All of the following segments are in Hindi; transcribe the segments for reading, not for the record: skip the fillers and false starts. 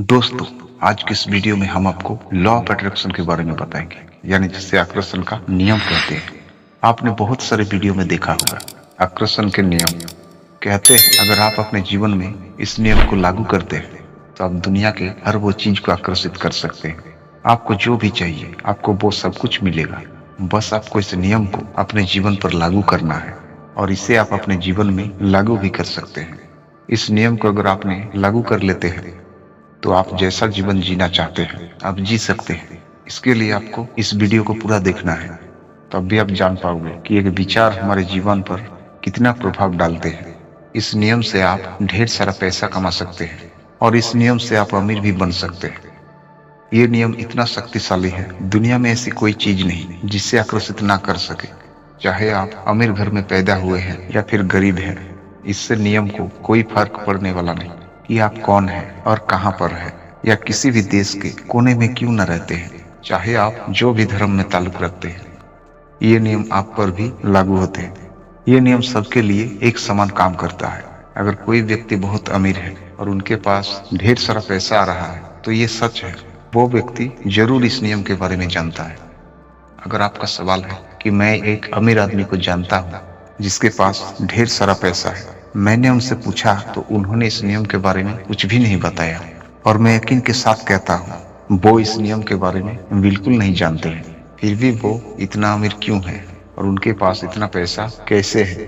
दोस्तों, आज के इस वीडियो में हम आपको लॉ ऑफ अट्रैक्शन के बारे में बताएंगे, यानी जिसे आकर्षण का नियम कहते हैं। आपने बहुत सारे वीडियो में देखा होगा आकर्षण के नियम। कहते हैं अगर आप अपने जीवन में इस नियम को लागू करते हैं तो आप दुनिया के हर वो चीज को आकर्षित कर सकते हैं। आपको जो भी चाहिए आपको वो सब कुछ मिलेगा। बस आपको इस नियम को अपने जीवन पर लागू करना है और इसे आप अपने जीवन में लागू भी कर सकते हैं। इस नियम को अगर आपने लागू कर लेते हैं तो आप जैसा जीवन जीना चाहते हैं आप जी सकते हैं। इसके लिए आपको इस वीडियो को पूरा देखना है, तब भी आप जान पाओगे कि एक विचार हमारे जीवन पर कितना प्रभाव डालते हैं। इस नियम से आप ढेर सारा पैसा कमा सकते हैं और इस नियम से आप अमीर भी बन सकते हैं। ये नियम इतना शक्तिशाली है, दुनिया में ऐसी कोई चीज नहीं जिससे आकर्षित ना कर सके। चाहे आप अमीर घर में पैदा हुए हैं या फिर गरीब हैं, इससे नियम को कोई फर्क पड़ने वाला नहीं कि आप कौन हैं और कहां पर हैं या किसी भी देश के कोने में क्यों न रहते हैं। चाहे आप जो भी धर्म में ताल्लुक रखते हैं, ये नियम आप पर भी लागू होते हैं। ये नियम सबके लिए एक समान काम करता है। अगर कोई व्यक्ति बहुत अमीर है और उनके पास ढेर सारा पैसा आ रहा है तो ये सच है, वो व्यक्ति जरूर इस नियम के बारे में जानता है। अगर आपका सवाल है कि मैं एक अमीर आदमी को जानता हूँ जिसके पास ढेर सारा पैसा है, मैंने उनसे पूछा तो उन्होंने इस नियम के बारे में कुछ भी नहीं बताया और मैं यकीन के साथ कहता हूँ वो इस नियम के बारे में बिल्कुल नहीं जानते हैं। फिर भी वो इतना अमीर क्यों है और उनके पास इतना पैसा कैसे है?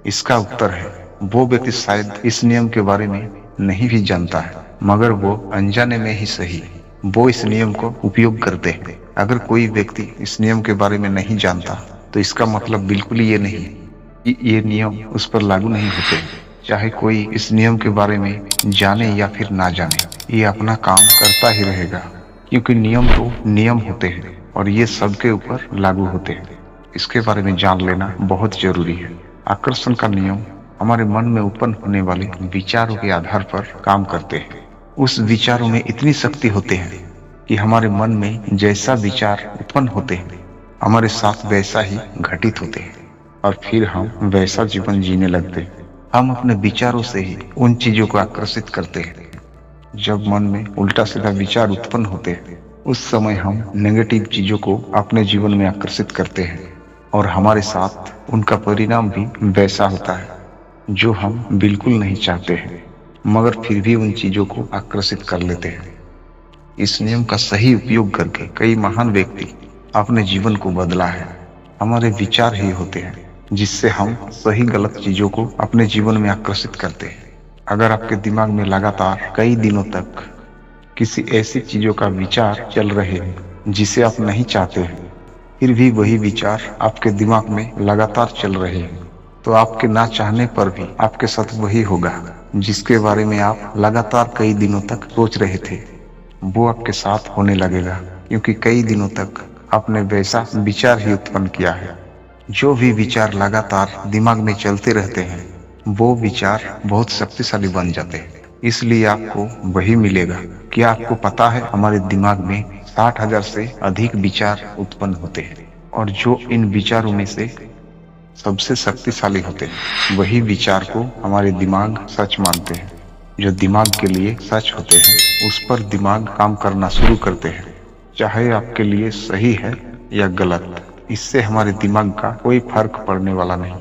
इसका उत्तर है वो व्यक्ति शायद इस नियम के बारे में नहीं भी जानता है, मगर वो अनजाने में ही सही वो इस नियम को उपयोग करते हैं। अगर कोई व्यक्ति इस नियम के बारे में नहीं जानता तो इसका मतलब बिल्कुल ये नहीं कि ये नियम उस पर लागू नहीं होते। चाहे कोई इस नियम के बारे में जाने या फिर ना जाने, ये अपना काम करता ही रहेगा, क्योंकि नियम तो नियम होते हैं और ये सबके ऊपर लागू होते हैं। इसके बारे में जान लेना बहुत जरूरी है। आकर्षण का नियम हमारे मन में उत्पन्न होने वाले विचारों के आधार पर काम करते हैं। उस विचारों में इतनी शक्ति होते हैं कि हमारे मन में जैसा विचार उत्पन्न होते हैं हमारे साथ वैसा ही घटित होते हैं और फिर हम वैसा जीवन जीने लगते हैं। हम अपने विचारों से ही उन चीजों को आकर्षित करते हैं। जब मन में उल्टा सीधा विचार उत्पन्न होते हैं उस समय हम नेगेटिव चीजों को अपने जीवन में आकर्षित करते हैं और हमारे साथ उनका परिणाम भी वैसा होता है जो हम बिल्कुल नहीं चाहते हैं, मगर फिर भी उन चीजों को आकर्षित कर लेते हैं। इस नियम का सही उपयोग करके कई महान व्यक्ति अपने जीवन को बदला है। हमारे विचार ही होते हैं जिससे हम सही गलत चीजों को अपने जीवन में आकर्षित करते हैं। अगर आपके दिमाग में लगातार कई दिनों तक किसी ऐसी चीजों का विचार चल रहे हैं जिसे आप नहीं चाहते हैं, फिर भी वही विचार आपके दिमाग में लगातार चल रहे हैं, तो आपके ना चाहने पर भी आपके साथ वही होगा जिसके बारे में आप लगातार कई दिनों तक सोच रहे थे। वो आपके साथ होने लगेगा, क्योंकि कई दिनों तक आपने वैसा विचार ही उत्पन्न किया है। जो भी विचार लगातार दिमाग में चलते रहते हैं वो विचार बहुत शक्तिशाली बन जाते हैं, इसलिए आपको वही मिलेगा। क्या आपको पता है हमारे दिमाग में 60,000 से अधिक विचार उत्पन्न होते हैं और जो इन विचारों में से सबसे शक्तिशाली होते हैं वही विचार को हमारे दिमाग सच मानते हैं। जो दिमाग के लिए सच होते हैं उस पर दिमाग काम करना शुरू करते हैं, चाहे आपके लिए सही है या गलत। इससे हमारे दिमाग का कोई फर्क पड़ने वाला नहीं,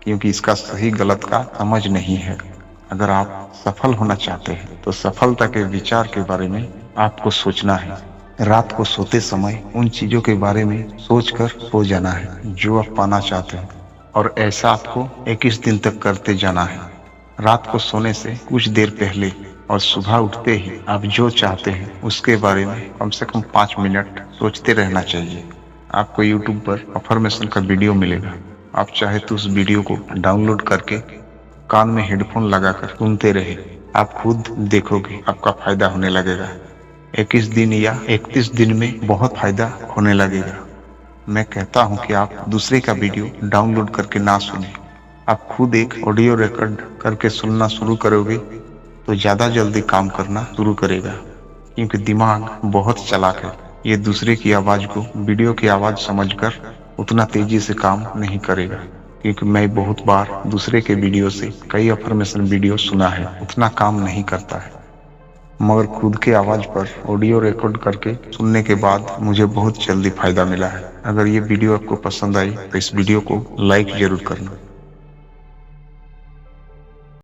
क्योंकि इसका सही गलत का समझ नहीं है। अगर आप सफल होना चाहते हैं तो सफलता के विचार के बारे में आपको सोचना है। रात को सोते समय उन चीजों के बारे में सोचकर सो जाना है जो आप पाना चाहते हैं, और ऐसा आपको 21 दिन तक करते जाना है। रात को सोने से कुछ देर पहले और सुबह उठते ही आप जो चाहते हैं उसके बारे में कम से कम 5 मिनट सोचते रहना चाहिए। आपको YouTube पर अफर्मेशन का वीडियो मिलेगा। आप चाहे तो उस वीडियो को डाउनलोड करके कान में हेडफोन लगाकर सुनते रहे। आप खुद देखोगे आपका फायदा होने लगेगा। 21 दिन या 31 दिन में बहुत फायदा होने लगेगा। मैं कहता हूं कि आप दूसरे का वीडियो डाउनलोड करके ना सुने, आप खुद एक ऑडियो रिकॉर्ड करके सुनना शुरू करोगे तो ज़्यादा जल्दी काम करना शुरू करेगा, क्योंकि दिमाग बहुत चालाक है। ये दूसरे की आवाज़ को वीडियो की आवाज़ समझकर उतना तेजी से काम नहीं करेगा, क्योंकि मैं बहुत बार दूसरे के वीडियो से कई अफर्मेशन वीडियो सुना है, उतना काम नहीं करता है। मगर खुद के आवाज पर ऑडियो रिकॉर्ड करके सुनने के बाद मुझे बहुत जल्दी फायदा मिला है। अगर ये वीडियो आपको पसंद आई तो इस वीडियो को लाइक जरूर करना।